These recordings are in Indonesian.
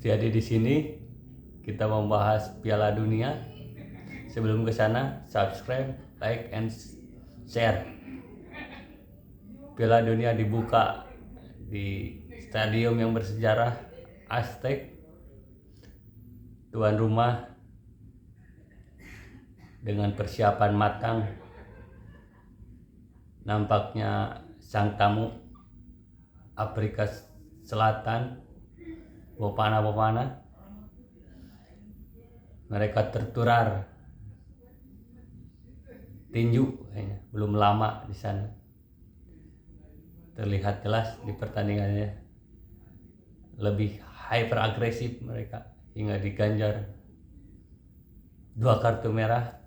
Jadi di sini kita membahas Piala Dunia. Sebelum ke sana, subscribe, like, and share. Piala Dunia dibuka di stadium yang bersejarah Aztec, tuan rumah dengan persiapan matang. Nampaknya sang tamu Afrika Selatan, Bopana, mereka tertular tinju, belum lama di sana. Terlihat jelas di pertandingannya lebih hyper agresif mereka hingga diganjar 2 kartu merah.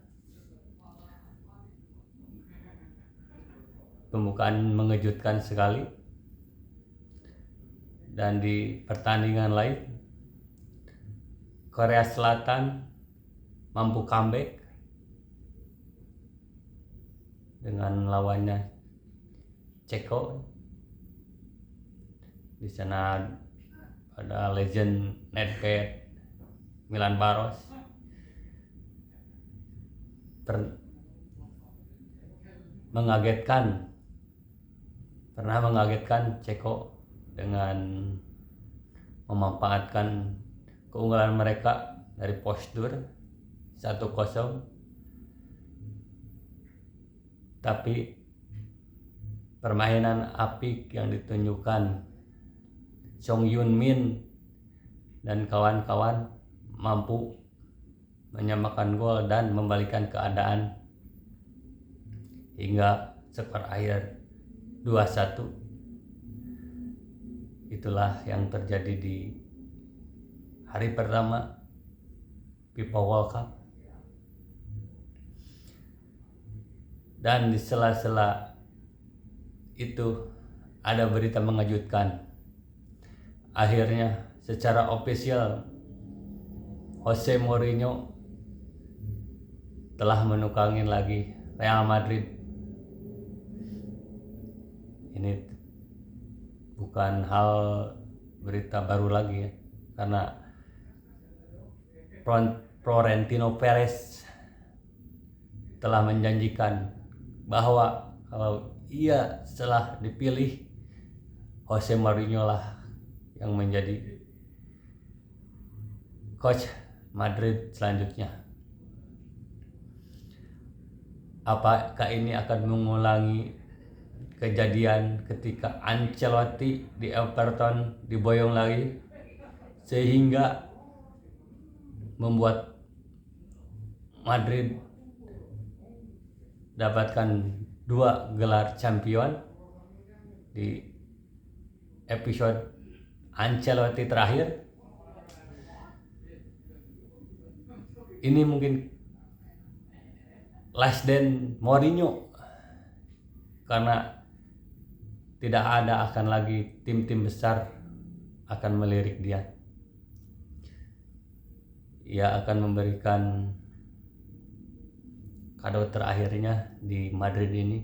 Pembukaan mengejutkan sekali. Dan di pertandingan lain, Korea Selatan mampu comeback dengan lawannya Ceko. Di sana ada legend Nedved, Milan Baros. Pernah mengagetkan Ceko dengan memanfaatkan keunggulan mereka dari postur 1-0. Tapi permainan apik yang ditunjukkan Song Hyun-min dan kawan-kawan mampu menyamakan gol dan membalikkan keadaan hingga skor akhir 2-1. Itulah yang terjadi di hari pertama FIFA World Cup. Dan di sela-sela itu ada berita mengejutkan. Akhirnya secara ofisial Jose Mourinho telah menukangi lagi Real Madrid. Ini bukan hal berita baru lagi ya, karena Florentino Perez telah menjanjikan bahwa kalau ia setelah dipilih, Jose Mourinho lah yang menjadi coach Madrid selanjutnya. Apakah ini akan mengulangi kejadian ketika Ancelotti di Everton diboyong lagi sehingga membuat Madrid dapatkan 2 gelar champion di episode Ancelotti terakhir? Ini mungkin last dance Mourinho, karena tidak ada akan lagi tim-tim besar akan melirik dia. Ia akan memberikan kado terakhirnya di Madrid ini.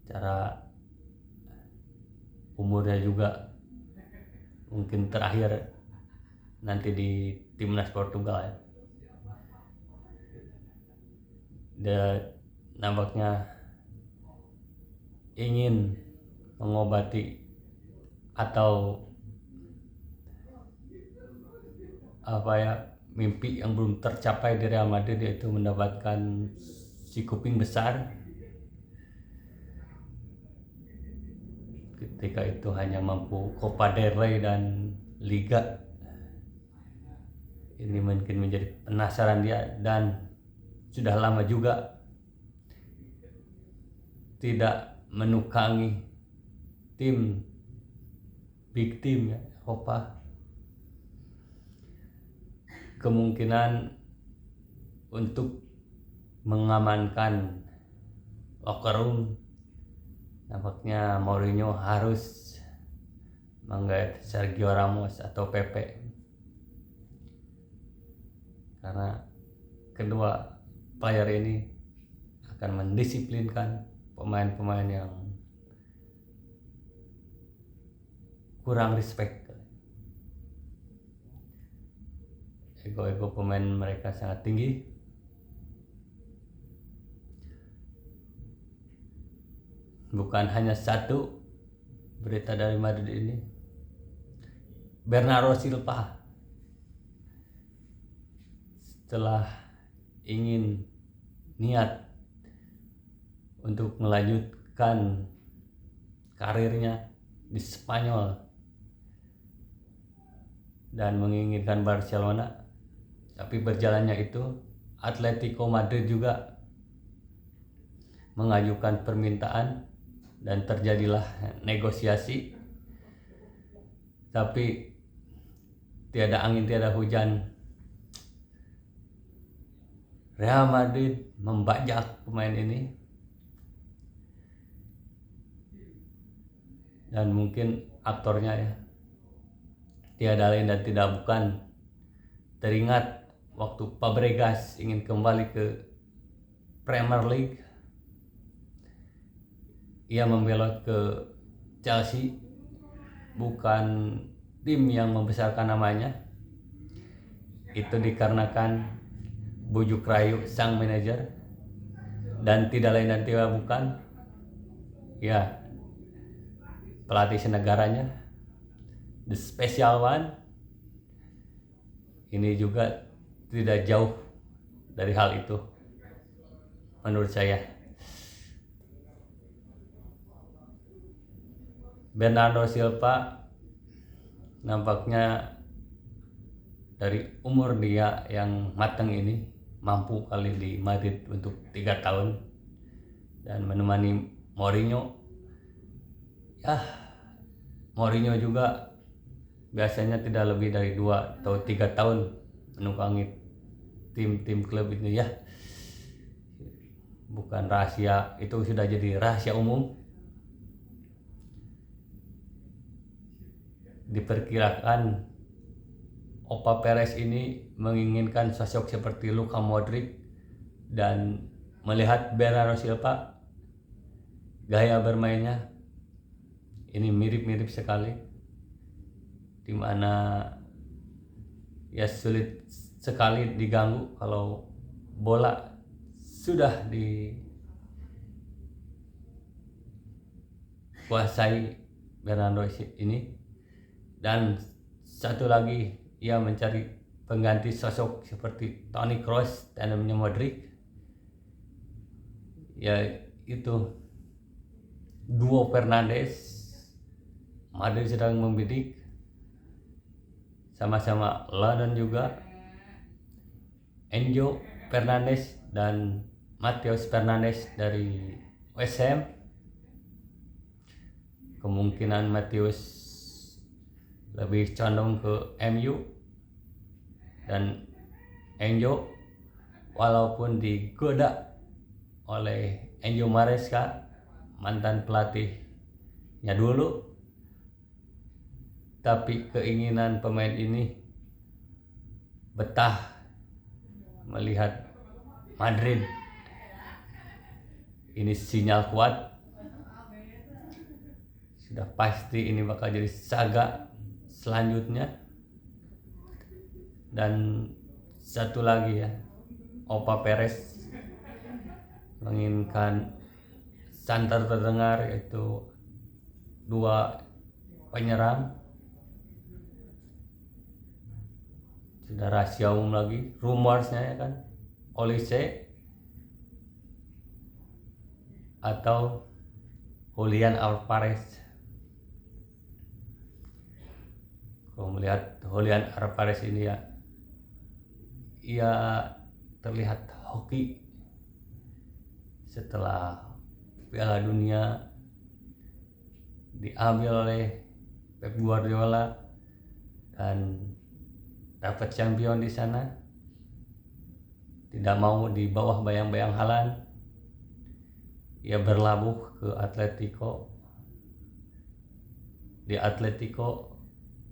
Cara umurnya juga mungkin terakhir nanti di timnas Portugal ya. Dia nampaknya ingin mengobati atau mimpi yang belum tercapai di Real Madrid, yaitu mendapatkan si kuping besar. Ketika itu hanya mampu Copa del Rey dan Liga. Ini mungkin menjadi penasaran dia, dan sudah lama juga tidak menukangi tim big team ya, Eropa. Kemungkinan untuk mengamankan locker room, nampaknya Mourinho harus menggait Sergio Ramos atau Pepe, karena kedua player ini akan mendisiplinkan pemain-pemain yang kurang respect ego pemain mereka sangat tinggi. Bukan hanya satu berita dari Madrid ini. Bernardo Silva setelah ingin niat untuk melanjutkan karirnya di Spanyol dan menginginkan Barcelona, tapi berjalannya itu Atletico Madrid juga mengajukan permintaan dan terjadilah negosiasi, tapi tiada angin tiada hujan, Real Madrid membajak pemain ini, dan mungkin aktornya ya tiada lain dan tidak bukan, teringat waktu Fabregas ingin kembali ke Premier League, ia membelot ke Chelsea, bukan tim yang membesarkan namanya. Itu dikarenakan bujuk rayu sang manajer, dan tidak lain dan tidak bukan ya pelatih senegaranya, the special one. Ini juga tidak jauh dari hal itu menurut saya. Bernardo Silva nampaknya dari umur dia yang matang ini mampu kali di Madrid untuk 3 tahun dan menemani Mourinho. Ya, Mourinho juga biasanya tidak lebih dari 2 atau 3 tahun menunggangi tim-tim klub ini ya. Bukan rahasia, itu sudah jadi rahasia umum. Diperkirakan Opa Perez ini menginginkan sosok seperti Luka Modric, dan melihat Bernardo Silva gaya bermainnya ini mirip-mirip sekali, dimana ya sulit sekali diganggu kalau bola sudah dikuasai Bernardo ini. Dan satu lagi, ia mencari pengganti sosok seperti Toni Kroos dan Modric, yaitu duo Fernandes. Madrid sedang membidik, sama-sama London juga, Enzo Fernandes dan Matheus Fernandes dari West Ham. Kemungkinan Matheus lebih condong ke MU, dan Enzo walaupun digoda oleh Enzo Maresca, mantan pelatihnya dulu, tapi keinginan pemain ini betah melihat Madrid. Ini sinyal kuat, sudah pasti ini bakal jadi saga selanjutnya. Dan satu lagi ya, Opa Perez menginginkan santer terdengar, yaitu 2 penyerang. Sudah rahasia umum lagi rumorsnya ya kan, Olise atau Julian Alvarez. Kalau melihat Julian Alvarez ini ya, ia terlihat hoki setelah Piala Dunia diambil oleh Pep Guardiola dan dapat champion di sana, tidak mau di bawah bayang-bayang Haaland. Ia berlabuh ke Atletico. Di Atletico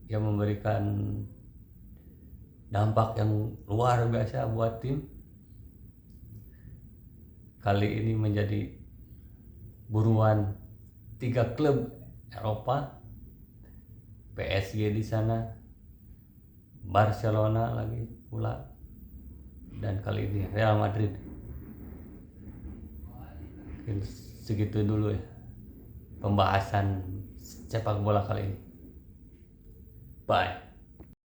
ia memberikan dampak yang luar biasa buat tim. Kali ini menjadi buruan 3 klub Eropa, PSG di sana, Barcelona lagi pula, dan kali ini Real Madrid. Mungkin segitu dulu ya pembahasan sepak bola kali ini. Bye.